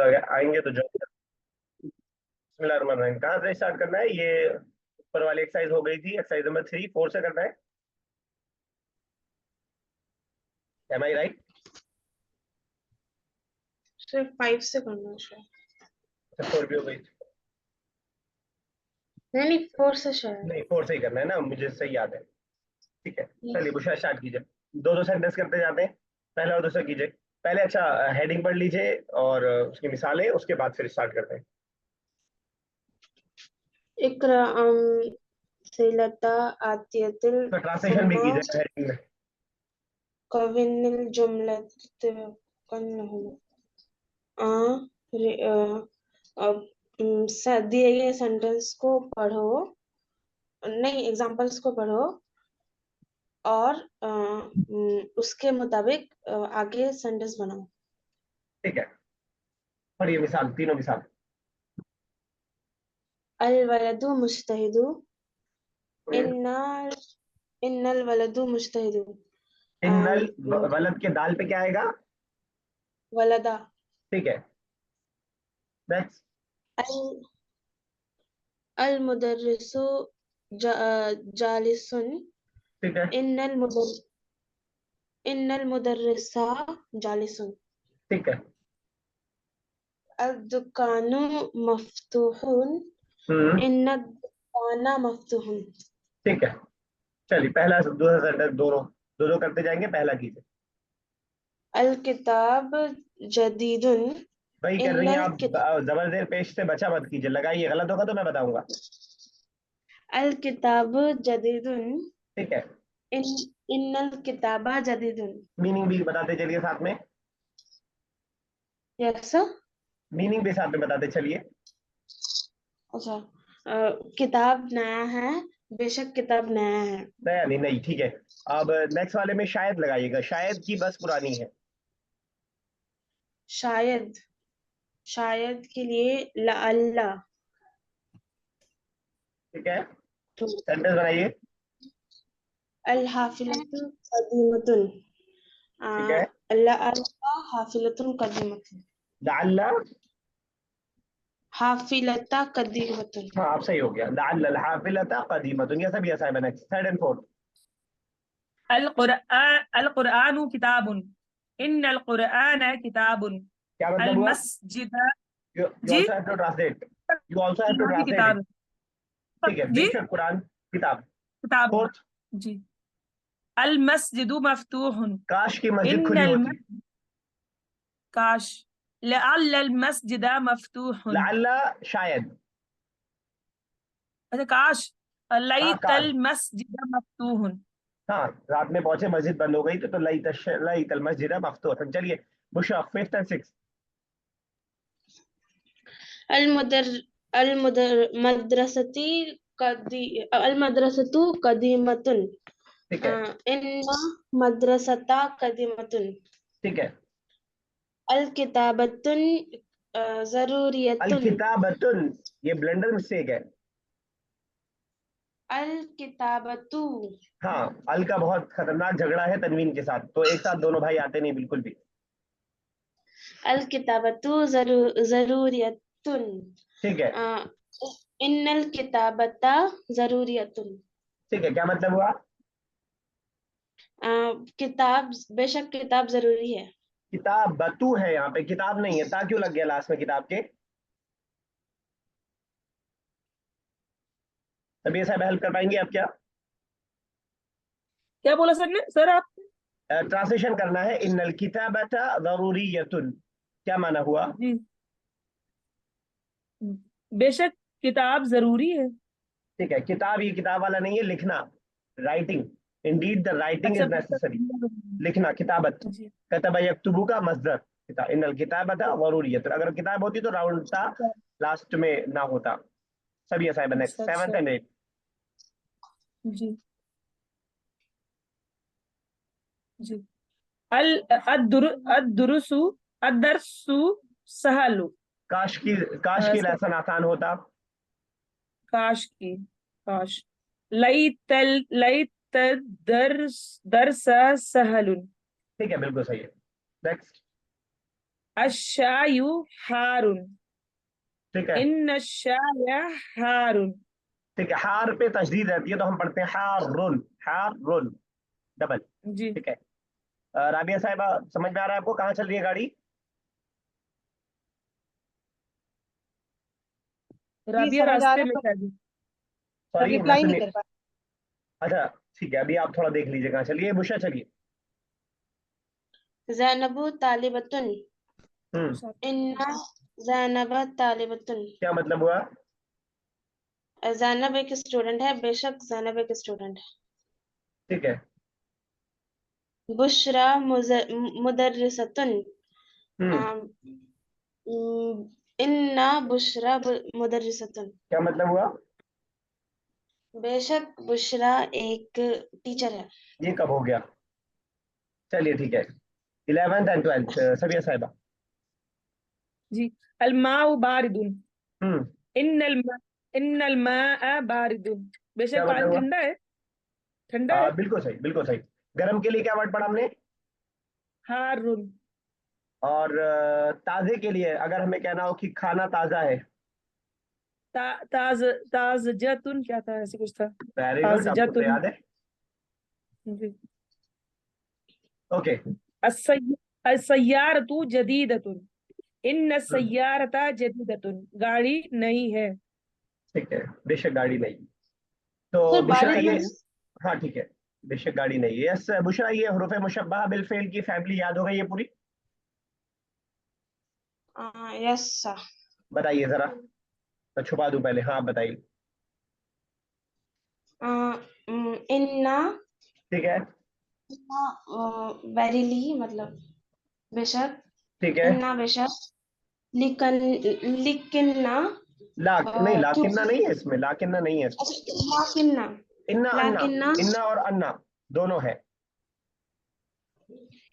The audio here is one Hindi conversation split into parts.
आएंगे तो ज्वाइन। बिस्मिल्लाहिर्रहमानिर्रहीम। कहाँ से स्टार्ट करना है? ये ऊपर वाली एक्सरसाइज हो गई थी, एक्सरसाइज नंबर 3, 4 से करना है। एम आई राइट? सिर्फ 5 से करना है शायद। अच्छा 4 भी हो गई। नहीं नहीं, 4 से शायद। नहीं 4 से ही करना है ना, मुझे सही याद है। ठीक है, यस। चलिए बुशरा स्टार्ट कीजिए। दो दो सेंटेंस करते जाते हैं। पहला और दूसरा कीजिए। पहले अच्छा हेडिंग पढ़ लीजिए और उसकी मिसालें, उसके बाद फिर स्टार्ट करते हैं। इकरा सिलता आतियतिल तो ट्रांसलेशन भी सुम्मा कीजिए हेडिंग में। कविनिल जुमलतन्नहु आ दिए गए सेंटेंस को पढ़ो, नहीं एग्जांपल्स को पढ़ो और उसके मुताबिक आगे सेंटेंस बनाओ। ठीक है, पढ़िए मिसाल, तीनों मिसाल। अल वलदु मुज्तहिदु, इन्ना इन्नल वलदु मुज्तहिदु। इन्नल वलद के दाल पे क्या आएगा? वलदा। ठीक है, नेक्स्ट। अल अल मुदर्रिसु जालिसुन, ठीक है। इन्नल मुदर इन्नल मुदर्रिसा जालिसुन। ठीक है। अल दुकानु मफ्तूहुन, हम्म। इन्ना दुकाना मफ्तूहुन। ठीक है, चलिए पहला दूसरा सेंटेंस दोनों दो दो करते जाएंगे। पहला कीजिए। अल किताब जदीदुन, वही कर रही हैं इन्नल आप। जबरदस्त पेश से बचा मत कीजिए, लगाइए, गलत होगा तो मैं बताऊंगा। अल किताब जदीदुन, ठीक है। इन इन्नल किताबा जदीदुन। मीनिंग भी बताते चलिए साथ में। यस। मीनिंग भी साथ में बताते चलिए। अच्छा, किताब नया है, बेशक किताब नया है। नया नहीं, नहीं, ठीक है। अब नेक्स्ट वाले में शायद लगाइएगा, शायद की बस पुरानी है। शायद, शायद के लिए लअल्ला। ठीक है, तो सेंटेंस बनाइए। अल हाफिलतु कदीमतुन, ठीक है। लअल्ला हाफिलतुन कदीमतुन। लअल्ला। हाफिलता कदीमतुन। हाँ आप सही हो गया। लअल्ल हाफिलता कदीमतुन, ये सब ये है। Next, third and fourth. अल कुरआन किताबुन, इन्नल कुरआन किताबुन। क्या मतलब अल हुआ? मस्जिद। यू जी, also have to translate. You also have to Quran की ट्रांसलेट किताब इट। है। ठीक है, जी, बेशक कुरान किताब। किताब है। फोर्थ। जी। अल मस्जिदु मफ्तूहुन, काश की मस्जिद खुली इन्नल होती। काश, लअल मस्जिद मफ्तूहुन। लअल्ला शायद। अच्छा काश, हाँ लैतल काश। मस्जिद मफ्तूहुन। हाँ, रात में पहुंचे, मस्जिद बंद हो गई तो लई तल मस्जिद मफ्तूह। चलिए बुशरा, फिफ्थ एंड सिक्स। अल मुदर अल मुदर मद्रसती कदी अल मद्रसतु कदीमतुन, ठीक है। इन्ना मद्रसता कदीमतुन। ठीक है। अल किताबतुन अल जरूरियतुन। किताबतुन, ये ब्लेंडर मिस्टेक है। अल किताबतु। हाँ, अल का बहुत खतरनाक झगड़ा है तनवीन के साथ, तो एक साथ दोनों भाई आते नहीं बिल्कुल भी। अल किताबतु जरूरियतुन। ठीक है। अ, इन्नल किताबता जरूरियतुन। ठीक है, क्या मतलब हुआ? किताब, बेशक किताब जरूरी है। किताब बतू है, यहाँ पे किताब नहीं है। ता क्यों लग गया लास्ट में किताब के? तभी ऐसा हेल्प कर पाएंगे आप क्या? क्या बोला सर ने? सर आप? ट्रांसलेशन करना है। इन्नल किताबता जरूरियतुन, क्या माना हुआ? जी, बेशक किताब जरूरी है। ठीक है, किताब ये किताब वाला नहीं है, लिखना, राइटिंग। इंडीड द राइटिंग अच्छा इज नेसेसरी। लिखना, किताबत। जी। कतब यकतुबु का मजदर किताब। इन्नल किताबत जरूरियत, अगर किताब होती तो राउंड था, लास्ट में ना होता। सभी असाइनमेंट। नेक्स्ट, अच्छा सेवंथ अच्छा। And eight. जी जी। अल अद्दुरुसु अदरसु सहलु। काश की लेसन आसान होता। काश की, काश, लई दर्स दरसा सहलुन। ठीक है, बिल्कुल सही है। नेक्स्ट। अश्शायु हारुन, ठीक है। इन शाया हारुन। ठीक है, हार पे तशदीद रहती है तो हम पढ़ते हैं हारुन, हारुन, डबल। जी ठीक है। राबिया साहिबा, समझ में आ रहा है आपको कहाँ चल रही है गाड़ी? जी राबिया समझ आ रास्ते रहा में है शायद। पर सॉरी, मैं रिप्लाई नहीं सुनिए। कर पाया। अच्छा, ठीक है, अभी आप थोड़ा देख लीजिए कहाँ चलिए। बुशा चलिए। ज़ैनबु तालिबतुन, हम्म। इन्ना ज़ैनब तालिबतुन। क्या मतलब हुआ? ज़ैनब एक स्टूडेंट है, बेशक ज़ैनब एक स्टूडेंट है। ठीक है। बुशरा मुदर्रिसतुन, हम्म। आम, इन्ना बुशरा मुदर्रिसतुन। क्या मतलब हुआ? बेशक बुशरा एक टीचर है। ये कब हो गया? चलिए ठीक है। 11th एंड 12th, सबिया साहिबा। जी, अलमाउ बारिदुन, हम्म। इन्नल मा इन्नल मा'a बारिदुन। क्या बेशक मतलब पानी हुआ? ठंडा है, ठंडा है। बिल्कुल सही, बिल्कुल सही। गर्म के लिए क्या वर्ड पढ़ा हमने? हारुन, और ताजे के लिए अगर हमें कहना हो कि खाना ताजा है? ताज ताजजतुन क्या था, ऐसे कुछ था। वेरी गुड, आपको तो ताजजतुन। याद है। जी। ओके। अस्सय्यारतु जदीदतुन, इन्न सय्यारता जदीदतुन। गाड़ी नई है। ठीक है, बेशक गाड़ी नहीं। तो सर बुशरा बारिद ये, में हाँ ठीक है, बेशक गाड़ी नहीं है। यस बुशरा, ये हुरूफ मुशब्बहा बिल फेल की फैमिली याद हो गई ये पूरी? Yes sir. बताइए जरा, मैं छुपा दूं पहले। हाँ बताइए। इन्ना, ठीक है। वेरीली मतलब बेशक, ठीक है। इन्ना बेशक, लिकन लिकिन्ना, नहीं, लाकिन्ना क्योंकि, नहीं है इसमें, लाकिन्ना नहीं है इसमें। अच्छा लाकिन्ना, इन्ना अन्ना, लाकिन्ना। इन्ना और अन्ना दोनों है।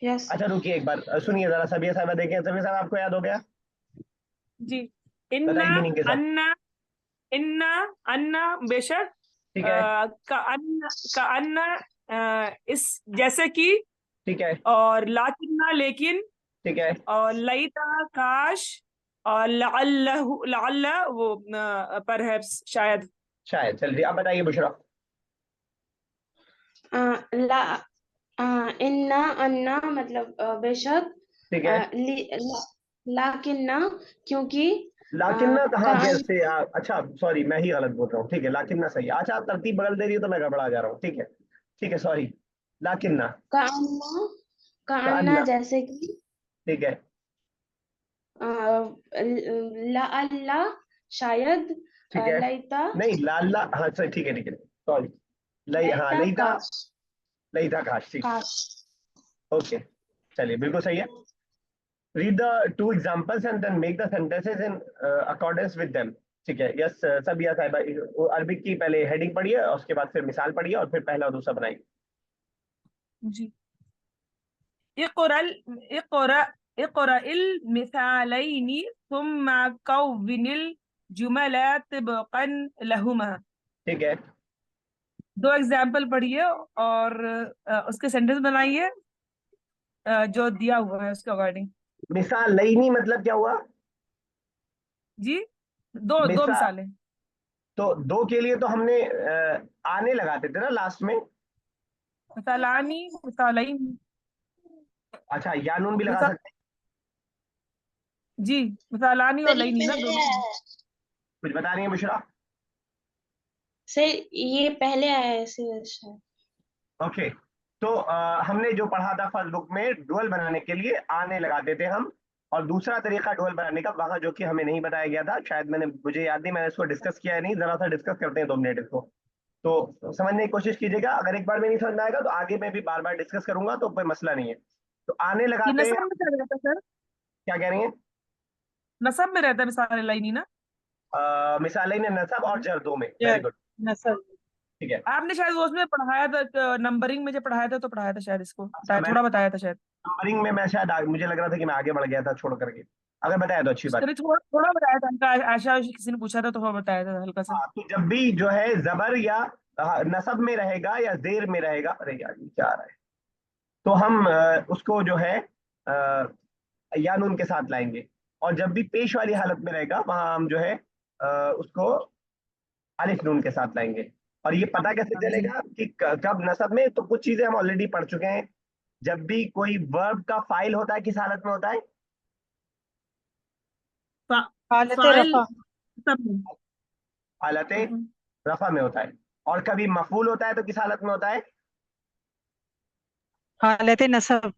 यस। अच्छा रुकिए एक बार, सुनिए जरा। सबिया साहब देखें, सबिया साहब आपको याद हो गया? जी, इन्ना बताइए मीनिंग के साथ। अन्ना, इन्ना अन्ना बेशक, ठीक है। का अन्ना, इस जैसे कि, ठीक है। और लाकिन्ना लेकिन, ठीक है। और लईता काश, और लअल्लहु लअल्ला वो परहैप्स शायद। शायद। चलिए अब बताइए बुशरा। ला इन्ना अन्ना मतलब बेशक, ठीक है। लाकिन्ना क्योंकि, लाकिन्ना का कहाँ कैसे अच्छा सॉरी, मैं ही गलत बोल रहा हूँ। ठीक है, लाकिन्ना सही है। अच्छा, आप तरतीब बदल दे रही हो तो मैं गड़बड़ा जा रहा हूँ। ठीक है, ठीक है, सॉरी। लाकिन्ना का अन्ना, का का अन्ना अन्ना। जैसे कि, ठीक है। ला अल्लाह शायद, ठीक है। लईता, नहीं, लाला, हाँ सही, ठीक है, ठीक है, सॉरी। लई, हाँ लईता लई था। काश, लई था काश, ठीक। काश। ओके, चलिए बिल्कुल सही है। read the two examples and then make the sentences in accordance with them। ठीक है। यस सब यस साहिबा, अरबिक की पहले हेडिंग पढ़िए और उसके बाद फिर मिसाल पढ़िए और फिर पहला और दूसरा बनाइए। जी, इक़रल इक़रा इक़रइल मिसालैनि सुम्मा कव्विनिल जुमला तिबक़न लहुमा। ठीक है। दो एग्जाम्पल पढ़िए और उसके सेंटेंस बनाइए, जो दिया हुआ है उसके अकॉर्डिंग। मिसाल लईनी मतलब क्या हुआ? जी, दो दो मिसाल, मिसालें। तो दो के लिए तो हमने आने लगाते थे ना लास्ट में। मिसालानी, मिसालैन। अच्छा, यानून भी लगा मिसाल, सकते हैं। जी, मिसालानी और सर ये लैनी ना पहले दोनों। आया है। कुछ बता रही है बुशरा? सर ये पहले आया है ऐसे शायद। ओके। तो हमने जो पढ़ा था फर्स्ट बुक में, डुअल बनाने के लिए आने लगाते थे हम। और दूसरा तरीका डुअल बनाने का वहां जो कि हमें नहीं बताया गया था, शायद मैंने, मुझे याद नहीं, मैंने इसको डिस्कस किया है नहीं। जरा सा डिस्कस करते हैं 2 मिनट इसको। तो समझने की कोशिश कीजिएगा। अगर एक बार में नहीं समझ में आएगा तो आगे मैं भी बार बार डिस्कस करूंगा, तो कोई मसला नहीं है। तो आने ये लगाते हैं। नसब में चला जाता है सर, क्या कह रही हैं? नसब में रहता है मिसाल लैनी ना। मिसालें ने नसब और जर दो में। Very yes good. नसल। ठीक है। आपने शायद वो उसमें पढ़ाया था, नंबरिंग में जब पढ़ाया था तो पढ़ाया था शायद, इसको अच्छा, बताया, मैंने थोड़ा बताया था शायद। नंबरिंग में मैं शायद मुझे लग रहा था कि मैं आगे बढ़ गया था छोड़ करके। अगर बताया तो अच्छी बात। कभी थोड़ा थोड़ा बताया था, उनका आशा आशा किसी ने पूछा था तो थोड़ा बताया था हल्का सा। हाँ, तो जब भी जो है जबर या नसब में रहेगा या जेर में रहेगा, अरे यार ये क्या आ रहा है, तो हम उसको जो है या नून के साथ लाएंगे, और जब भी पेश वाली हालत में रहेगा वहां हम जो है उसको अलिफ नून के साथ लाएंगे। और ये पता कैसे जी। चलेगा कि कब नसब में, तो कुछ चीजें हम ऑलरेडी पढ़ चुके हैं। जब भी कोई वर्ब का फाइल होता है किस हालत में होता है? फा, हालत फाइल रफा। सब में। हालत रफा में होता है। और कभी मफूल होता है तो किस हालत में होता है? हालत नसब।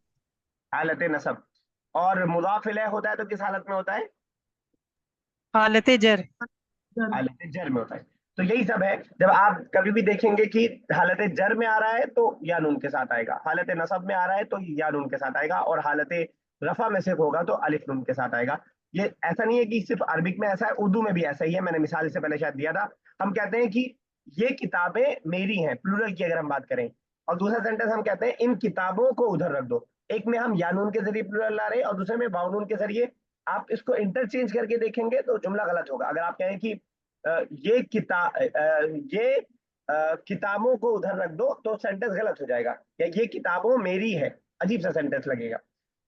हालत नसब। और मुदाफ इलैह होता है तो किस हालत में होता है? हालत जर। हालत जर में होता है। तो यही सब है, जब आप कभी भी देखेंगे कि हालत जर में आ रहा है तो या नून के साथ आएगा, हालत नसब में आ रहा है तो या नून के साथ आएगा, और हालत रफा में सिर्फ होगा तो अलिफ नून के साथ आएगा। ये ऐसा नहीं है कि सिर्फ अरबिक में ऐसा है, उर्दू में भी ऐसा ही है। मैंने मिसाल से पहले शायद दिया था। हम कहते हैं कि ये किताबें मेरी हैं, प्लूरल की अगर हम बात करें, और दूसरा सेंटेंस हम कहते हैं इन किताबों को उधर रख दो। एक में हम या नून के जरिए प्लूरल ला रहे हैं और दूसरे में वाव नून के जरिए। आप इसको इंटरचेंज करके देखेंगे तो जुमला गलत होगा। अगर आप कहें कि ये किताबों को उधर रख दो तो सेंटेंस गलत हो जाएगा, या ये किताबों मेरी है, अजीब सा सेंटेंस लगेगा।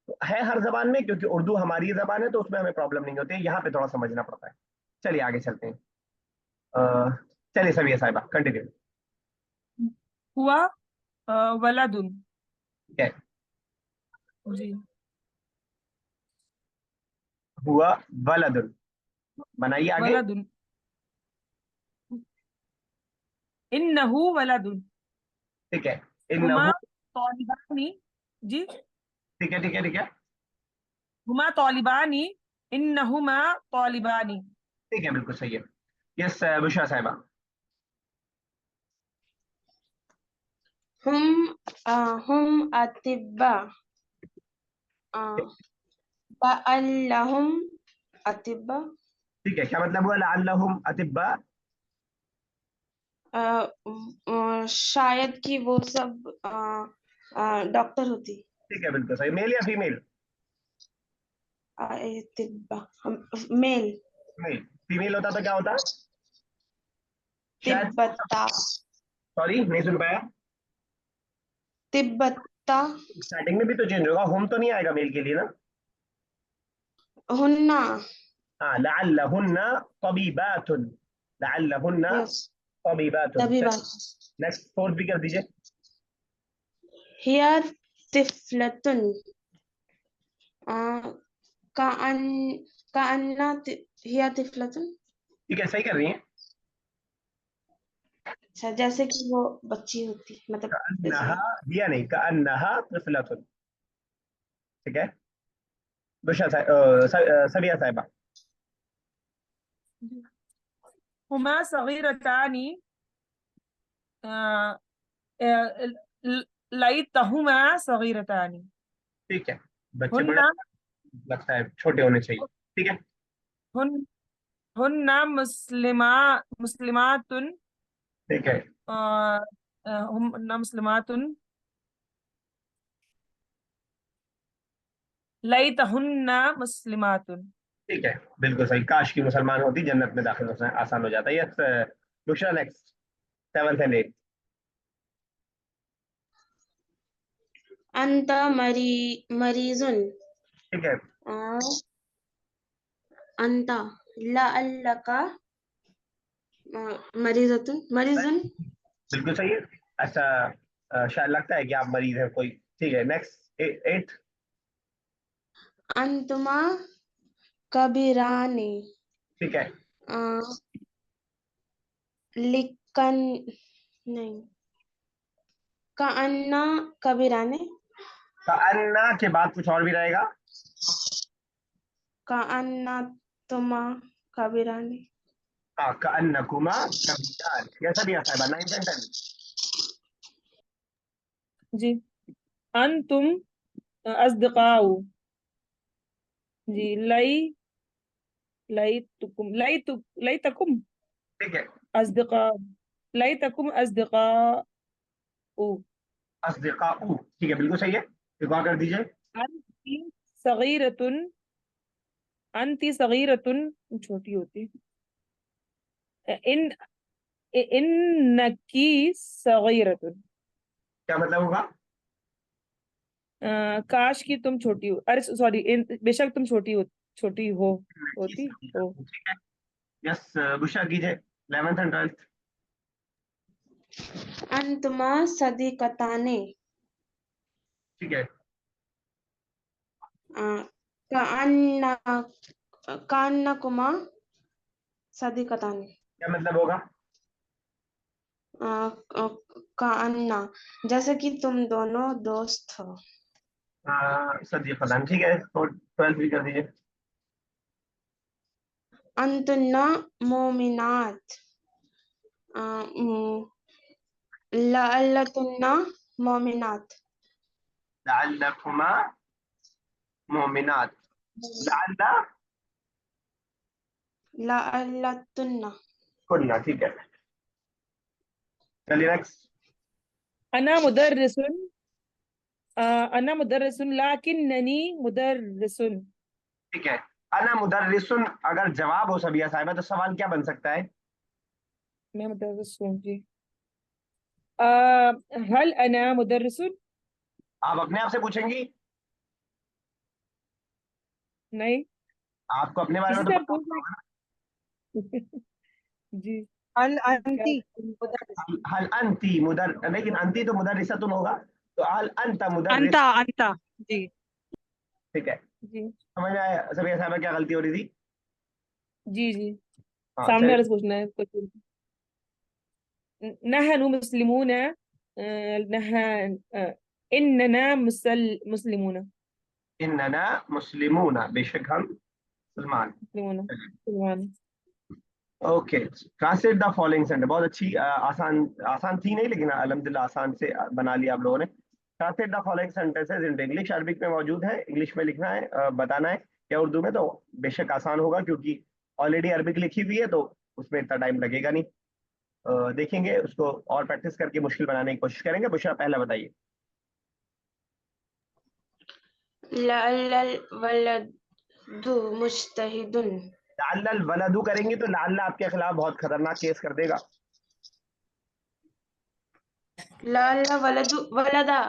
तो है हर जबान में, क्योंकि उर्दू हमारी जबान है तो उसमें हमें प्रॉब्लम नहीं होती है, यहाँ पे थोड़ा समझना पड़ता है। चलिए आगे चलते हैं। अ, चलिए सभी साहिबा कंटिन्यू। हुआ वलादुन। ठीक है। जी। हुआ वलदुन, बनाइए आगे। वलादुन। इन्नहु वलादुन। ठीक है। हुमा इन्नहु। तौलिबानी। जी। ठीक है ठीक है ठीक है। हुमा तौलिबानी। इन्नहुमा तौलिबानी। ठीक है बिल्कुल सही है। यस बुशरा साहिबा। हम हम अतिब्बा बअल्लहुम अतिब्बा। ठीक है, क्या मतलब हुआ लअल्लहुम अतिब्बा? शायद कि वो सब डॉक्टर होती। ठीक है बिल्कुल सही। मेल या फीमेल? अतिब्बा मेल। मेल। फीमेल होता तो क्या होता? शायद। तिब्बता। सॉरी नहीं सुन पाया। तिब्बता। स्टार्टिंग में भी तो चेंज होगा, होम तो नहीं आएगा मेल के लिए ना। हुन्ना। हाँ लअल्लहुन्ना तबीबातुन। लअल्लहुन्ना यस। तबीबातुन। तभी बात। चलिए नेक्स्ट फोर्थ भी कर दीजिए। हिया तिफलतुन काअन काअन्ना हिया तिफलतुन। ठीक है सही कर रही हैं। अच्छा, जैसे कि वो बच्ची होती, मतलब कअन्नहा, जैसे। हिया नहीं, कअन्नहा तिफलतुन। ठीक है। बुशरा सबिया साहिबा। हुमा सगीरतानी लैतहुमा सगीरतानी। ठीक है। बच्चे बड़े हुन्ना लगता है छोटे होने चाहिए। ठीक है। हुन हुन्ना मुस्लिमातुन। ठीक है। हुन्ना मुस्लिमातुन लैतहुन्ना मुस्लिमातुन। ठीक है बिल्कुल सही। काश की मुसलमान होती, जन्नत में दाखिल होना आसान हो जाता है। Yes Bushra next, seventh and eight. अंत मरीजुन। ठीक है। अंता लअल्लका मरीजतुन मरीजुन। बिल्कुल सही है। ऐसा शायद लगता है कि आप मरीज हैं कोई। ठीक है नेक्स्ट एट। अंतुमा कबीरानी ठीक है। लिकन नहीं, कान्ना कबीरानी। तो अन्ना के बाद कुछ और भी रहेगा। कान्ना तुमा कबीरानी। हाँ कअन्नकुमा कबीरान। कैसा भी आता है 9th एंड 10th। जी। अंतुम अस्दिकाउ। जी। लई तकुम ठीक है। अस्दिका लैतकुम अस्दिकाउ। अस्दिकाउ। ठीक है बिल्कुल सही है। एक और कर दीजिए। अंती सगीरतुन। अंती सगीरतुन छोटी होती है। इन्नकी सगीरतुन। क्या मतलब होगा? काश कि तुम छोटी हो, अरे सॉरी, बेशक तुम छोटी हो, होती हो। ठीक है। यस बुशा कीजिए, 11th एंड 12th। अंतमा सदीकताने, ठीक है। कान्ना कान्नकुमा सदीकताने, क्या मतलब होगा? कान्ना जैसे कि तुम दोनों दोस्त हो। सदी फलान, ठीक है। तो 12th भी कर दीजिए। अंतुन्ना मोमिनात, लअल्लतुन्ना मोमिनात, लअल्लकुमा मोमिनात। लअल्ला लअल्लतुन्ना। कुन्ना, ठीक है। चलिए नेक्स्ट। अना मुदर्रिसुन, अना मुदर्रिसुन लाकिन्ननी मुदर्रिसुन। ठीक है। अना मुदर्रिसुन अगर जवाब हो सबिया साहिबा तो सवाल क्या बन सकता है? मैं मुदर्रिस हूँ जी। हल अना मुदर्रिसुन। आप अपने आप से पूछेंगी? नहीं, आपको अपने बारे में किसी तो से आप पता पूछ होगा ना। रहे। जी, अल क्या? अंती मुदर्रिस। हल अंती मुदर, लेकिन अंती तो मुदर्रिसतुन होगा। तो हल अंत मुदर्रिस। अंता अंता जी। ठीक है। जी समझ में आया सबिया साहिबा क्या गलती हो रही थी? जी जी, हाँ सामने चलिए। वाले से पूछना है कुछ। नहनु मुस्लिमून, नह इन्नना मुस्लिमून। इन्नना मुस्लिमून, बेशक हम मुसलमान। मुस्लिमून, मुसलमान। Okay. Translate the following sentence, बहुत अच्छी। आसान आसान थी नहीं, लेकिन अल्हम्दुलिल्लाह आसान से बना लिया आप लोगों ने। Translate the following sentences in English, Arabic में मौजूद है, इंग्लिश में लिखना है, बताना है या उर्दू में, तो बेशक आसान होगा क्योंकि ऑलरेडी अरबिक लिखी हुई है, तो उसमें इतना टाइम लगेगा नहीं। देखेंगे उसको और प्रैक्टिस करके मुश्किल बनाने की कोशिश करेंगे। बुशरा पहला बताइए। लअल्लल वलदु मुज्तहिदुन, लाल वलदू करेंगे तो लाल आपके खिलाफ बहुत खतरनाक केस कर देगा। लअल्ल वलदु वलदा,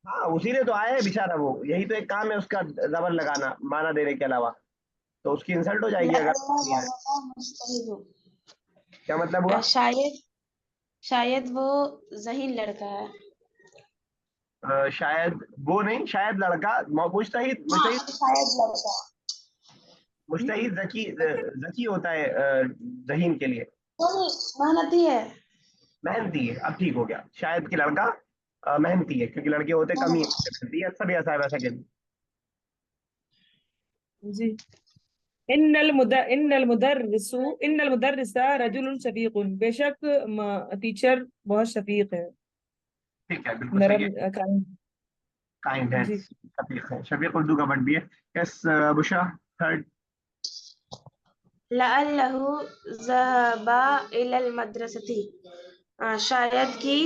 हाँ उसी ने तो आया है बेचारा, वो यही तो एक काम है उसका, जबर लगाना माना देने के अलावा। तो उसकी इंसल्ट हो जाएगी अगर लअल्ल नहीं आए। वलदा मुज्तहिदु। क्या मतलब हुआ? शायद शायद वो जहीन लड़का है। शायद वो नहीं, शायद लड़का। मुश्तहिद हाँ, मुश्तहिद शायद लड़का। मुश्तहिद जकी जकी होता है जहीन के लिए। वो मेहनती है। मेहनती है, अब ठीक हो गया। शायद कि लड़का मेहनती है, क्योंकि लड़के होते कम ही हाँ, मेहनती है, सब ऐसा है वैसा कहते हैं। जी। इन्नल मुदर्रिसा रजुलुन शफीकुन, बेशक टीचर बहुत शफीक है, ठीक है, बिल्कुल सही है। नरम, काइंड। काइंड है, जी। शफीक है। शफीक उर्दू का वर्ड भी है। Yes Bushra, third. लअल्लहु ज़हबा इलल मदरसती, शायद कि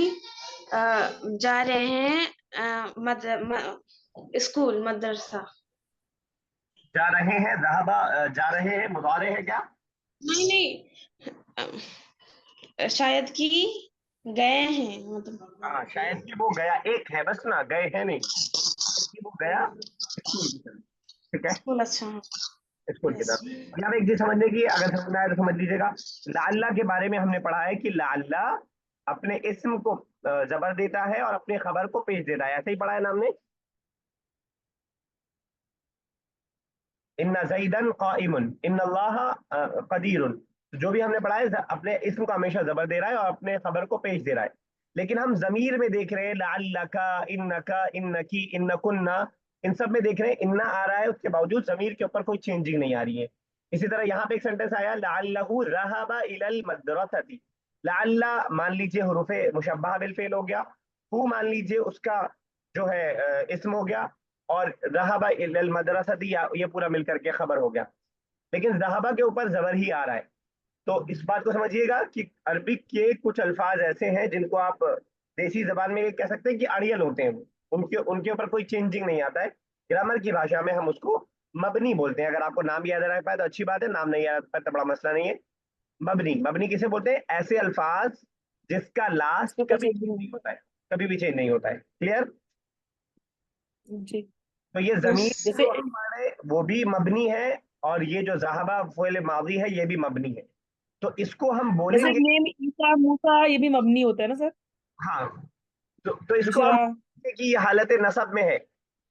जा रहे हैं स्कूल मदरसा। जा रहे हैं, ज़हाबा जा रहे हैं, मुदारे है क्या? नहीं नहीं, शायद कि गए हैं मतलब। हाँ शायद कि वो गया, एक है बस ना, गए हैं नहीं, शायद कि वो गया स्कूल की तरफ। ठीक है, स्कूल, अच्छा। स्कूल की यस। तरफ। यहाँ पे एक चीज समझने की, अगर समझ में आए तो समझ लीजिएगा। लाल्ला के बारे में हमने पढ़ा है कि लाल्ला अपने इस्म को जबर देता है और अपने खबर को पेश देता है, ऐसे ही पढ़ा है ना हमने। इन्ना जईदन काइमुन इन्नल्लाहा कदीरुन। तो जो भी हमने पढ़ा है, अपने इस्म को हमेशा जबर दे रहा है और अपने खबर को पेश दे रहा है। लेकिन हम जमीर में देख रहे हैं लअल्लका, इन्नका, इन्नकी, इन्नकुन्ना, इन सब में देख रहे हैं इन्ना आ रहा है, उसके बावजूद जमीर के ऊपर कोई चेंजिंग नहीं आ रही है। इसी तरह यहाँ पे एक सेंटेंस आया लअल्लहु रहबा इलल मदरसती। लअल्ला मान लीजिए हुरूफे मुशब्बहा बिल फेल हो गया, हु मान लीजिए उसका जो है इस्म हो गया, और रहबा इलल मदरसती ये पूरा मिलकर के खबर हो गया। लेकिन जहाबा के ऊपर जबर ही आ रहा है। तो इस बात को समझिएगा कि अरबिक के कुछ अल्फाज ऐसे हैं जिनको आप देसी जबान में कह सकते हैं कि अड़ियल होते हैं, वो उनके उनके ऊपर कोई चेंजिंग नहीं आता है। ग्रामर की भाषा में हम उसको मबनी बोलते हैं। अगर आपको नाम याद रख पाए तो अच्छी बात है, नाम नहीं याद पाए तो बड़ा मसला नहीं है। मबनी, मबनी किसे बोलते हैं? ऐसे अल्फाज जिसका लास्ट तो कोई कभी चेंज चेंज नहीं। नहीं होता है, कभी भी चेंज नहीं होता है। क्लियर? जी। तो ये जमीर जैसे जो हम पढ़ रहे वो भी मबनी है, और ये जो ज़हाबा फ़ेल मादी है ये भी मबनी है। तो इसको हम जैसे बोलेंगे, नेम ईसा मूसा ये भी मबनी होता है ना सर? हाँ, तो इसको हम बुशरा। बोलेंगे कि ये हालत नसब में है,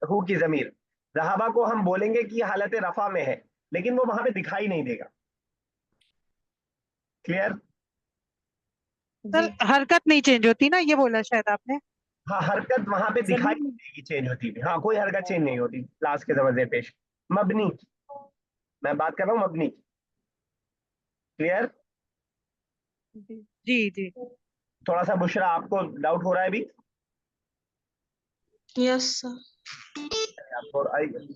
हु की जमीर। ज़हाबा को हम बोलेंगे कि ये हालत रफा में है, लेकिन वो वहां पे दिखाई नहीं देगा। क्लियर? सर जी। हरकत नहीं चेंज होती ना, ये बोला शायद आपने। हाँ, हरकत वहां पे दिखाई नहीं जमीन। देगी चेंज होती भी, हाँ, कोई हरकत चेंज नहीं होती लास्ट के जबरदस्त पेश। मबनी, मैं बात कर रहा हूँ मबनी। क्लियर? जी। जी जी। थोड़ा सा बुशरा आपको डाउट हो रहा है अभी? Yes sir. आपको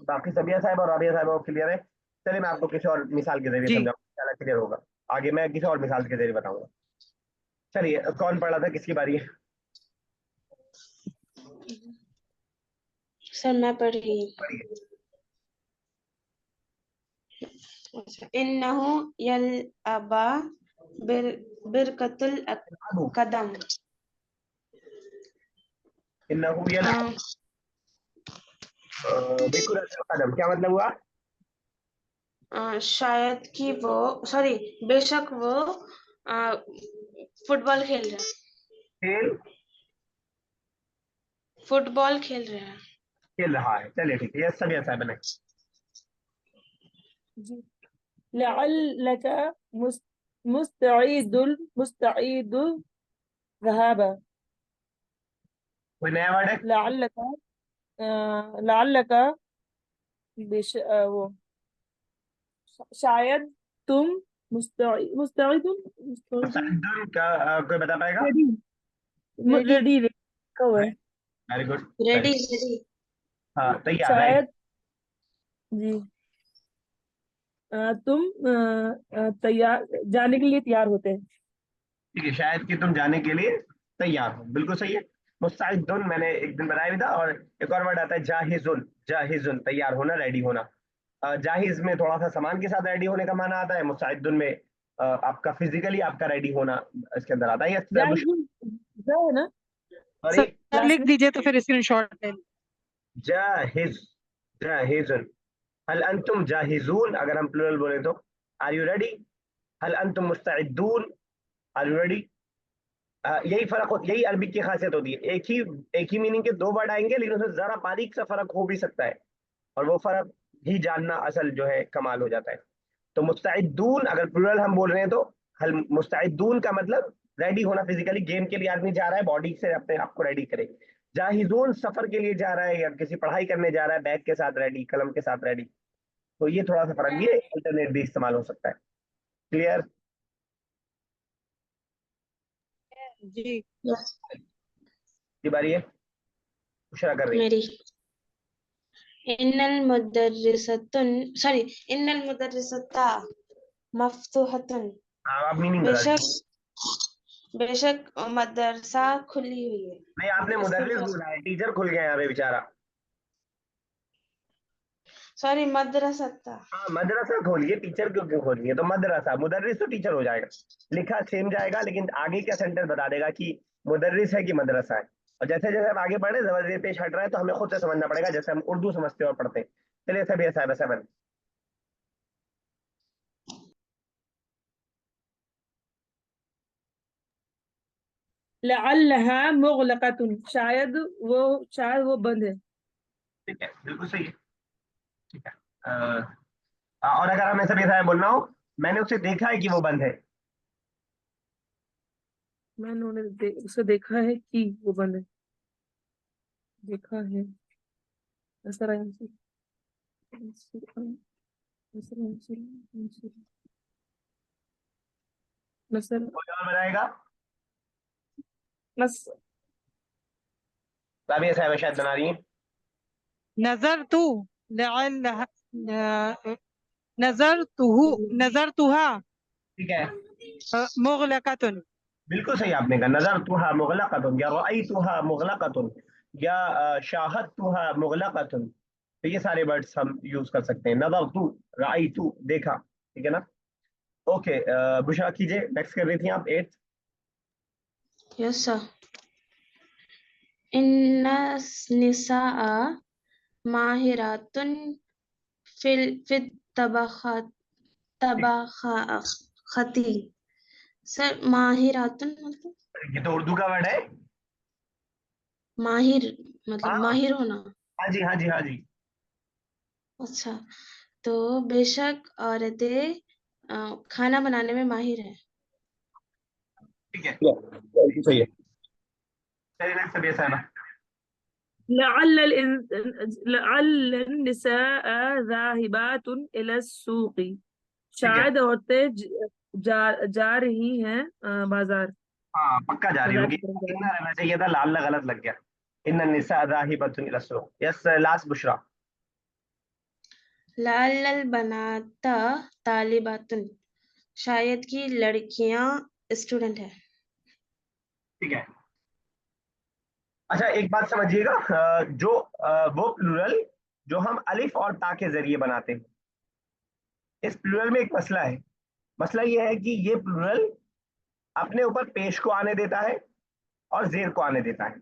बाकी सबिया साहब और राबिया साहब को क्लियर है? चलिए मैं आपको किसी और मिसाल के जरिए जी समझाऊंगा, क्लियर होगा। आगे मैं किसी और मिसाल के जरिए बताऊंगा। चलिए, कौन पढ़ा था, किसकी बारी है? सर मैं पढ़ रही हूँ। पढ़िए। इन्नहु यलअबा बिर बिरकतुल अबू कदम। इन्नहु यलअब बिकुल कदम, क्या मतलब हुआ? शायद कि वो, सॉरी, बेशक वो फुटबॉल खेल रहा है। खेल फुटबॉल खेल रहा है। खेल रहा है, चलिए ठीक है, ये सबिया साहब ने। जी। लअल्लक मुस मुस्तईदुल ज़हाबा। कोई नया वर्ड है? लअल्लक लअल्लक वो शायद तुम मुस्तईदुल मुस्तईदुल मुस्तइदुन का कोई बता पाएगा? रेडी। रेडी। रेडी लिखा हुआ है। Very good. Ready ready. हाँ, तैयार, राइट। शायद। जी। तुम तैयार जाने के लिए तैयार होते हैं। ठीक है, शायद कि तुम जाने के लिए तैयार हो, बिल्कुल सही है। मुस्तइदुन मैंने एक दिन बताया भी था। और एक और वर्ड आता है जाहिजुन। जाहिजुन तैयार होना, रेडी होना। जाहिज में थोड़ा सा सामान के साथ रेडी होने का माना आता है, मुस्तइदुन में आपका फिजिकली आपका रेडी होना इसके अंदर आता है। जाहिद है ना? सॉरी, सर लिख जाहिद। दीजिए तो फिर स्क्रीनशॉट ले। जाहिज, जाहिजुन। हल अंतुम जाहिजून अगर हम प्लूरल बोले तो, आर यू रेडी? हल अंतुम मुस्तइदून, आर यू रेडी? यही फर्क यही अरबी की खासियत होती है, एक ही मीनिंग के दो वर्ड आएंगे, लेकिन उसमें जरा बारीक सा फर्क हो भी सकता है, और वो फर्क ही जानना असल जो है कमाल हो जाता है। तो मुस्तइदून अगर प्लूरल हम बोल रहे हैं तो, हल मुस्तइदून का मतलब रेडी होना, फिजिकली गेम के लिए आदमी जा रहा है, बॉडी से अपने आप को रेडी करे। जाहिजून सफर के लिए जा रहा है या किसी पढ़ाई करने जा रहा है, बैग के साथ रेडी, कलम के साथ रेडी। तो ये थोड़ा सा फर्क भी है, अल्टरनेट भी इस्तेमाल हो सकता है। क्लियर? जी यस। की बारी है, बुशरा कर रही है। मेरी। इन्नल मुदर्रिसतुन, सॉरी, इन्नल मुदर्रिसता मफ्तूहतुन। आप मीनिंग बता बेशक, दीजिए। बेशक मदरसा खुली हुई है। नहीं, आपने इसका मुदर्रिस मतलब, बोला है, टीचर खुल गया यहाँ पे बेचारा। सॉरी, मदरसता। हाँ, मदरसा खोलिए, टीचर क्यों क्यों खोलिए? तो मदरसा, मुदर्रिस तो टीचर हो जाएगा, लिखा सेम जाएगा, लेकिन आगे का सेंटेंस बता देगा कि मुदर्रिस है कि मदरसा है। और जैसे जैसे हम आगे बढ़े, जबरदस्ती पेश हट रहा है, तो हमें खुद से समझना पड़ेगा, जैसे हम उर्दू समझते हैं और पढ़ते हैं। चलिए, सभी ऐसा है, सेवन। लअल्लहा मुग़लक़तुन शायद वो बंद है। ठीक है, बिल्कुल सही है। ठीक है। और अगर हमें सभी ऐसा बोलना हो, मैंने उसे देखा है कि वो बंद है। उसे देखा है कि वो बंद है। देखा है। नसर answer answer answer answer answer नसर कोई और बताएगा? नस सभी ऐसा है, शायद बना रही है। नजर तू नजर नजरतुहा ठीक है, मुगलकतुन। बिल्कुल सही आपने कहा, नजर तुहा मुगलकतुन, या रअई तुहा मुगलकतुन, या शाहद तुहा मुगलकतुन। तो ये सारे वर्ड्स हम यूज कर सकते हैं। नजर तू, रअई तू, देखा। ठीक है ना? ओके, बुशरा कीजिए, नेक्स्ट कर रही थी आप, एट। Yes sir. इन्ना निसाआ माहिरातुन फिल तबाखती। सर माहिरातुन मतलब ये तो उर्दू का वर्ड है। माहिर, मतलब हाँ माहिर होना। हाँ जी, हाँ जी, हाँ जी। अच्छा, तो बेशक औरतें खाना बनाने में माहिर है। ठीक है, बिल्कुल सही है। चलिए नेक्स्ट सभी साहब। लअल लअल निसाअ ज़ाहिबातुन इला सूक़ी। ठीक है, शायद औरतें जा रही हैं बाजार, हाँ पक्का जा रही बाजार होंगी। की तरफ जा रही इतना हैं। रहना चाहिए था, लाल गलत लग गया। इन निसा राहिबतुन इला सुक। Yes last Bushra. लअल बनाता तालिबातुन, शायद कि लड़कियां स्टूडेंट है। ठीक है। अच्छा एक बात समझिएगा, वो प्लूरल जो हम अलिफ और ता के जरिए बनाते हैं, इस प्लूरल में एक मसला है। मसला ये है कि ये प्लूरल अपने ऊपर पेश को आने देता है और जेर को आने देता है।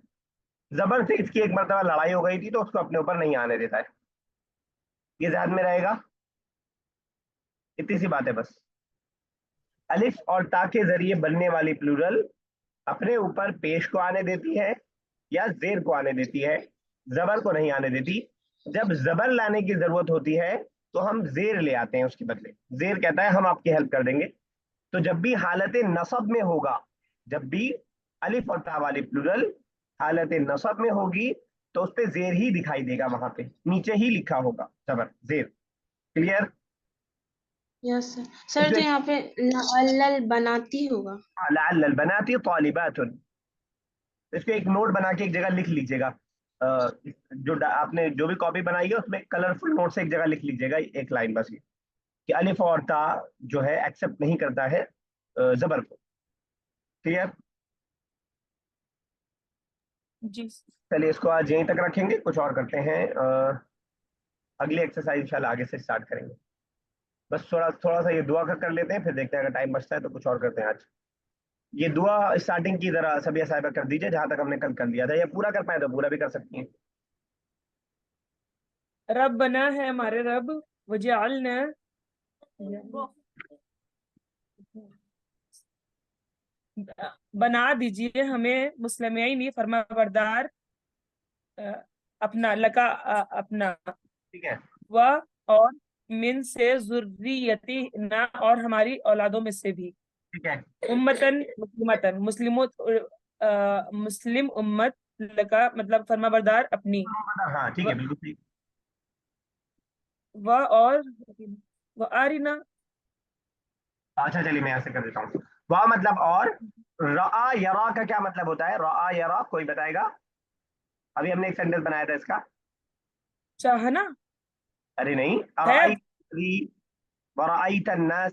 जबर से इसकी एक मरतबा लड़ाई हो गई थी तो उसको अपने ऊपर नहीं आने देता है। ये ध्यान में रहेगा, इतनी सी बात है बस। अलिफ और ता के जरिए बनने वाली प्लूरल अपने ऊपर पेश को आने देती है या जेर को आने देती है, जबर को नहीं आने देती। जब जबर लाने की जरूरत होती है तो हम जेर ले आते हैं उसके बदले। जेर कहता है हम आपकी हेल्प कर देंगे। तो जब भी हालत नसब में होगा, जब भी अलिफ और ता वाली प्लूरल हालत नसब में होगी तो उस पर जेर ही दिखाई देगा, वहां पे नीचे ही लिखा होगा जबर जेर। क्लियर? Yes sir. सर तो इसमें यहाँ पे लअल बनाती होगा। लअल बनाती तालिबातुन। इसको एक नोट बना के एक जगह लिख लीजिएगा। आपने जो भी कॉपी बनाई है उसमें कलरफुल नोट से एक जगह लिख लीजिएगा, एक लाइन बस ये, कि अलिफ और ता जो है एक्सेप्ट नहीं करता है जबर को। क्लियर? जी। चलिए इसको आज यहीं तक रखेंगे, कुछ और करते हैं। अगली एक्सरसाइज इंशाल्लाह आगे से स्टार्ट करेंगे। बस थोड़ा थोड़ा सा ये दुआ का कर लेते हैं, फिर देखते हैं अगर टाइम बचता है तो कुछ और करते हैं आज। ये दुआ स्टार्टिंग की जरा सभी साहिबा कर दीजिए, जहां तक हमने कल कर लिया था, या पूरा कर पाए तो पूरा भी कर सकती हैं। रब बना है हमारे रब, वजअलना, बना दीजिए हमें मुस्लिमीन फरमाबरदार, अपना लका, अपना, ठीक है, व और मिन से जुर्रियती ना, और हमारी औलादों में से भी, ठीक है, उम्मतन मुस्लिमतन, मुस्लिम उम्मत, लका मतलब फरमाबरदार अपनी, हाँ ठीक व है, बिल्कुल ठीक। व और व आरिना। अच्छा चलिए मैं यहाँ से कर देता हूँ। वाह मतलब और। रआ यरा का क्या मतलब होता है? रआ यरा कोई बताएगा? अभी हमने एक सेंटेंस बनाया था इसका। चाहना अरे नहीं, है, अराई वराईत अन्नास।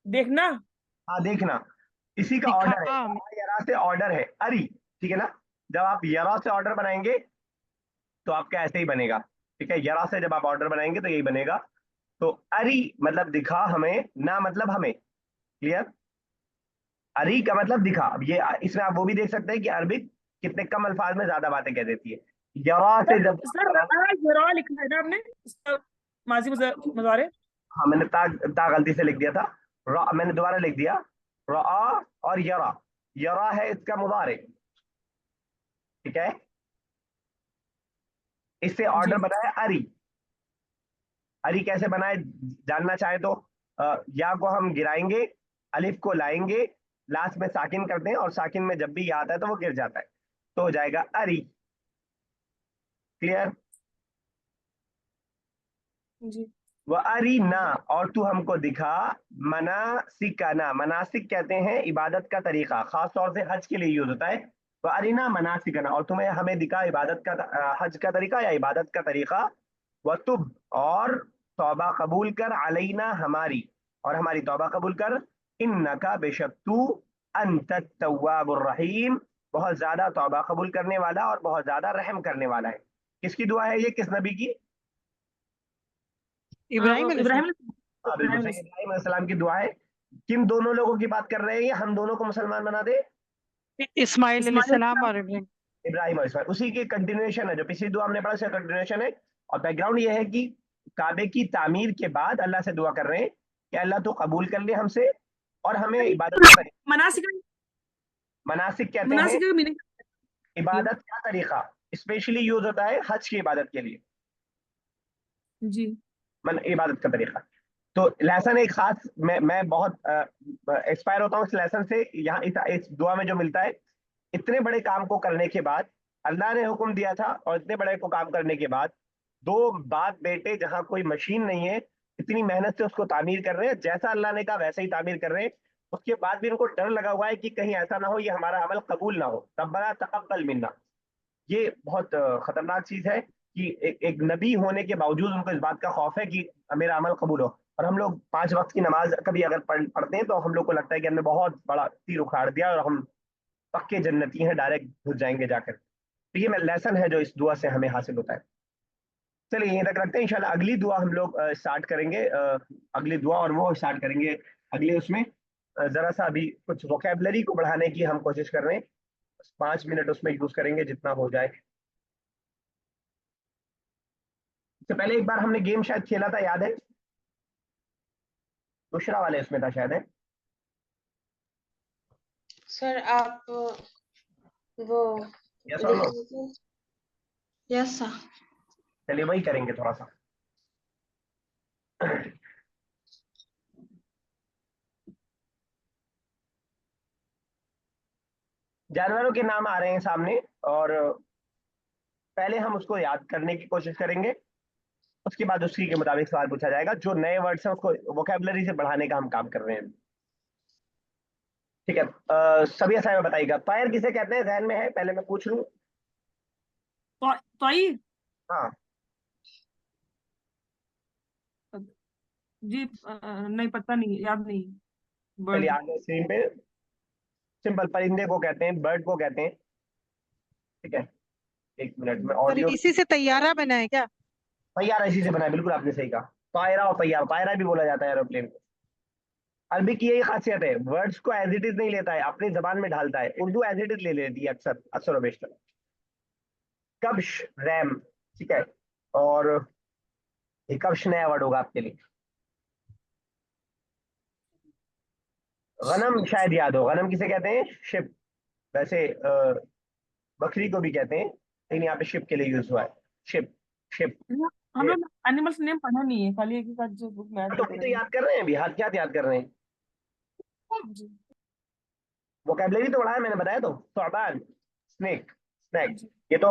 देखना। हाँ देखना, इसी का दिखा ऑर्डर है। रआ यरा से ऑर्डर है अरी। ठीक है ना? जब आप यरा से ऑर्डर बनाएंगे तो आपका ऐसे ही बनेगा। ठीक है, यरा से जब आप ऑर्डर बनाएंगे तो यही बनेगा। तो अरी मतलब दिखा हमें, ना मतलब हमें। क्लियर? अरी का मतलब दिखा। अब ये इसमें आप वो भी देख सकते हैं कि अरबिक कितने कम अल्फाज में ज्यादा बातें कह देती है। यरा से जब सर रआ जरा लिखा है ना आपने इसका, माजी मुजारे। हाँ मैंने ता गलती से लिख दिया था। मैंने दोबारा लिख दिया। रा और यरा। यरा है इसका मुदारे। ठीक है, इससे ऑर्डर जी। बना है अरी। अरी कैसे बनाए जानना चाहे तो या को हम गिराएंगे, अलिफ को लाएंगे, लास्ट में साकिन करते हैं और साकिन में जब भी या आता है तो वो गिर जाता है, तो हो जाएगा अरी। क्लियर? जी। वह अरीना, और तू हमको दिखा। मनासिकना, मनासिक कहते हैं इबादत का तरीका, खास तौर से हज के लिए यूज होता है। वह अरीना मनासिकना, और तुम्हें हमें दिखा इबादत का हज का तरीका या इबादत का तरीका। वह तुब, और तौबा कबूल कर, अलैना हमारी, और हमारी तौबा कबूल कर। इन्नका बेशक तू, अंत तव्वाबुर रहीम, बहुत ज्यादा तौबा कबूल करने वाला और बहुत ज्यादा रहम करने वाला है। किसकी दुआ है ये, किस नबी की? इब्राहिम अलैहिस्सलाम। इब्राहिम, हाँ बिल्कुल इब्राहिम। सही, इब्राहिम अलैहिस्सलाम की दुआ है। किन दोनों लोगों की बात कर रहे हैं ये? हम दोनों को मुसलमान बना दे। इस्माइल इस्माइल अलैहिस्सलाम अलैहिस्सलाम, और इब्राहिम। इब्राहिम और इस्माइल, उसी की कंटिन्यूएशन है, जो पिछली दुआ हमने पढ़ा उसका कंटिन्यूएशन है। और बैकग्राउंड ये है कि काबे की तामीर के बाद अल्लाह से दुआ कर रहे हैं कि अल्लाह तो कबूल कर ले हमसे और हमें इबादत का तरीका। मनासिक मनासिक कहते हैं मनासिक का मीनिंग इबादत का तरीका, स्पेशली यूज होता है हज की इबादत के लिए, जी। इबादत का तरीका। तो लेसन एक खास, मैं बहुत एक्सपायर होता हूँ इस लेसन से। यहाँ इस दुआ में जो मिलता है, इतने बड़े काम को करने के बाद अल्लाह ने हुक्म दिया था, और इतने बड़े को काम करने के बाद दो बाप बेटे जहां कोई मशीन नहीं है, इतनी मेहनत से उसको तामीर कर रहे हैं, जैसा अल्लाह ने कहा वैसे ही तामीर कर रहे हैं। उसके बाद भी उनको डर लगा हुआ है कि कहीं ऐसा ना हो ये हमारा अमल कबूल ना हो, रब्बना तकब्बल मिन्ना। ये बहुत खतरनाक चीज है कि एक नबी होने के बावजूद उनको इस बात का खौफ है कि मेरा अमल कबूल हो। और हम लोग 5 वक्त की नमाज कभी अगर पढ़ते हैं तो हम लोग को लगता है कि हमने बहुत बड़ा तीर उखाड़ दिया और हम पक्के जन्नती हैं, डायरेक्ट घुस जाएंगे जाकर। तो ये लेसन है जो इस दुआ से हमें हासिल होता है। चलिए यहीं तक रखते हैं, इंशाल्लाह अगली दुआ हम लोग स्टार्ट करेंगे, अगली दुआ, और वो स्टार्ट करेंगे अगले उसमें। जरा सा अभी कुछ वोकेबलरी को बढ़ाने की हम कोशिश कर रहे हैं, 5 मिनट उसमें यूज करेंगे जितना हो जाए। इससे पहले एक बार हमने गेम शायद खेला था, याद है? दूसरा वाले उसमें था शायद, है? सर आप वो यस और लिख नो? लीजिए। Yes sir. चलिए वही करेंगे थोड़ा सा। जानवरों के नाम आ रहे हैं सामने, और पहले हम उसको याद करने की कोशिश करेंगे, उसके बाद उसी के मुताबिक सवाल पूछा जाएगा। जो नए वर्ड्स हैं उसको वोकेबलरी से बढ़ाने का हम काम कर रहे हैं। ठीक है, सभी असाइनमेंट बताइएगा। फायर किसे कहते हैं, जहन में है? पहले मैं पूछ लूं। तो आई हाँ, जी, नहीं पता नहीं, याद नहीं। चलिए बर्ड। आगे स्क्रीन पे। सिंपल, परिंदे को कहते हैं, बर्ड को कहते हैं। ठीक है, 1 मिनट में सर ऑडियो। इसी से तैयारा बना है क्या? पहियारा इसी से बना है, बिल्कुल आपने सही कहा। पायरा और पहियारा, पायरा भी बोला जाता है एरोप्लेन को। अरबी की यही खासियत है, वर्ड्स को एज इट इज नहीं लेता है, अपनी जबान में ढालता है। उर्दू एज इट इज ले लेती है अक्सर, अक्सर और बेशतर। कब्श, रैम। ठीक है, और ये कब्श नया वर्ड होगा आपके लिए। गनम शायद याद हो, गनम किसे कहते हैं? शिप। वैसे बकरी को भी कहते हैं, लेकिन यहाँ पे शिप के लिए यूज हुआ है। Ship, ship. हम ये लोग एनिमल्स नेम पढ़ा नहीं है, खाली एक ही जो बुक में ऐड तो करते अभी तो हैं। याद कर रहे हैं, अभी हाथ क्या याद कर रहे हैं? जी। वोकेबलरी तो बढ़ाया मैंने, बताया तो। थॉबान, स्नेक, स्नैक। जी। ये तो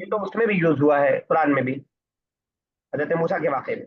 ये तो उसमें भी यूज हुआ है, कुरान में भी, हजरत मूसा के वाक़े में।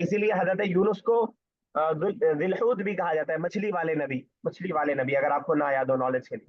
इसीलिए हजरत यूनुस को दिलहूत भी कहा जाता है, मछली वाले नबी। मछली वाले नबी, अगर आपको ना याद हो नॉलेज के लिए।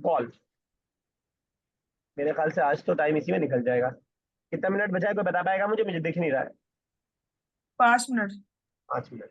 बॉल। मेरे ख्याल से आज तो टाइम इसी में निकल जाएगा। कितना मिनट बचा है, कोई बता पाएगा मुझे? मुझे दिख नहीं रहा है। 5 मिनट। 5 मिनट।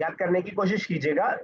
याद करने की कोशिश कीजिएगा,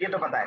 ये तो पता है।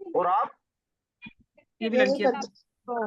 और आप? ये भी ये लड़की भी है। पता।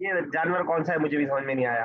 ये जानवर कौन सा है, मुझे भी समझ में नहीं आया।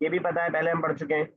ये भी पता है, पहले हम पढ़ चुके हैं।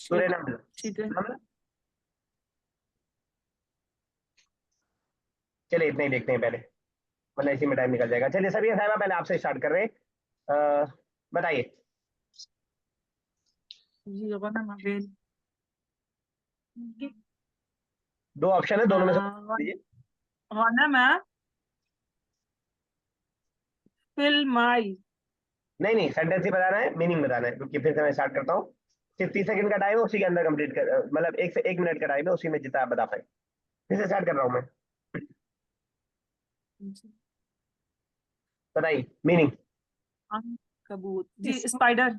सूर्य नमल। ठीक है। नमल। चलिए इतना ही देखते हैं पहले, वरना इसी में टाइम निकल जाएगा। चलिए सभी साहिबा, पहले आपसे स्टार्ट कर रहे हैं। बताइए। जी, गनम, वेल। 2 ऑप्शन है, दोनों में से दीजिए। गनम है, फिल्माई। नहीं नहीं, सेंटेंस ही बताना है, मीनिंग बताना है, क्योंकि फिर से मैं स्टार्ट करता हूँ। सिर्फ 30 सेकंड का टाइम है, उसी के अंदर कंप्लीट कर, मतलब 1 से 1 मिनट का टाइम है, उसी में जितना आप बता पाए। फिर से स्टार्ट कर रहा हूँ मैं। बताइए मीनिंग। कबूत जी, स्पाइडर।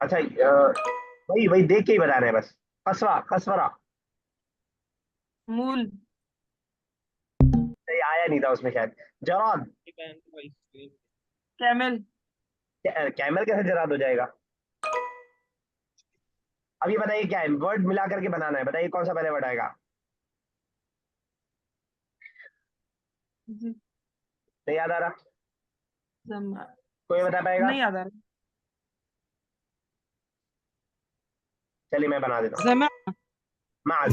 अच्छा वही वही देख के ही बता रहे हैं बस। कसवा, कसवरा। मूल। ये आया नहीं था उसमें शायद। जराद। कैमल। कैमल कैसे जराद हो जाएगा? अब ये बताइए क्या है, वर्ड मिला करके बनाना है, बताइए कौन सा पहले वर्ड आएगा? नहीं याद आ रहा? कोई बता पाएगा? नहीं याद आ रहा। चलिए मैं बना देता हूँ। जमा माज।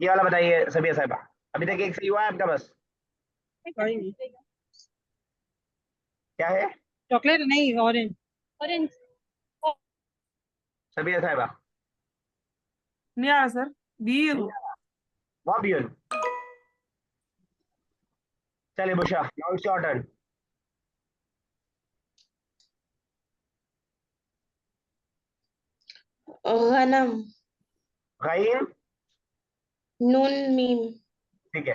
ये वाला बताइए सबिया साहिबा। अभी तक एक सही हुआ है आपका बस। क्या है? चॉकलेट नहीं, ऑरेंज। ऑरेंज। सबिया साहिबा। नहीं आ रहा सर। बी। वाबियन। चलिए बुशा, नाउ इट्स योर टर्न। गनम। गईन। नून मीम। ठीक है।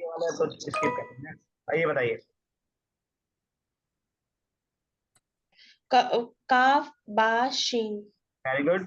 ये वाला तो स्किप कर, आइए बताइए। काफ बा शीन। Very good.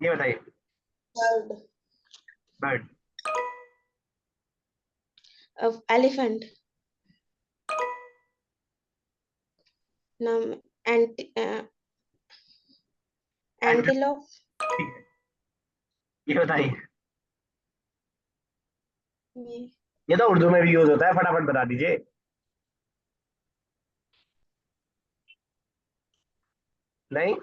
ये बताइए। बर्ड। बर्ड। एलिफेंट। नाम एंटीलोप। ठीक है। ये बताइए। ये तो उर्दू में भी यूज होता है, फटाफट बता दीजिए। नहीं।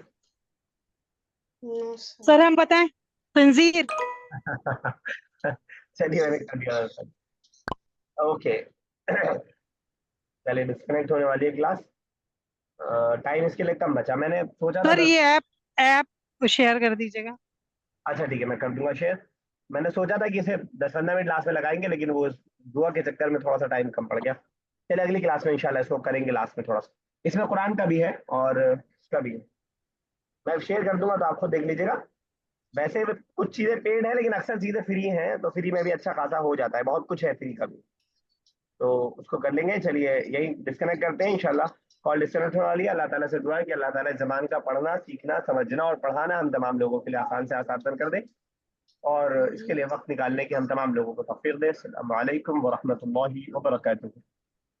नो सर हम बताएं, खंजीर। चलिए मैंने कर दिया। ओके। चलिए डिस्कनेक्ट होने वाली है क्लास। टाइम इसके लिए कम बचा, मैंने सोचा था सर ये ऐप ऐप शेयर कर दीजिएगा। अच्छा ठीक है मैं कर दूंगा शेयर। मैंने सोचा था कि इसे 10-15 मिनट लास्ट में लगाएंगे, लेकिन वो दुआ के चक्कर में थोड़ा सा टाइम कम पड़ गया। चलिए अगली क्लास में इंशाल्लाह इसको करेंगे लास्ट में थोड़ा सा। इसमें कुरान का भी है और इसका भी है। मैं शेयर कर दूंगा तो आप खुद देख लीजिएगा। वैसे भी कुछ चीजें पेड है, लेकिन अक्सर चीजें फ्री हैं, तो फ्री में भी अच्छा खासा हो जाता है, बहुत कुछ है फ्री का भी। तो उसको कर लेंगे। चलिए यही डिस्कनेक्ट करते हैं इंशाल्लाह। कॉल डिस्कनेक्ट होने वाली है। अल्लाह ताला से दुआ है कि अल्लाह ताला इस जबान का पढ़ना, सीखना, समझना और पढ़ाना हम तमाम लोगों के लिए आसान से आसान कर दे, और इसके लिए वक्त निकालने की हम तमाम लोगों को तौफीक दे। अस्सलामु अलैकुम व रहमतुल्लाहि व बरकातुहू।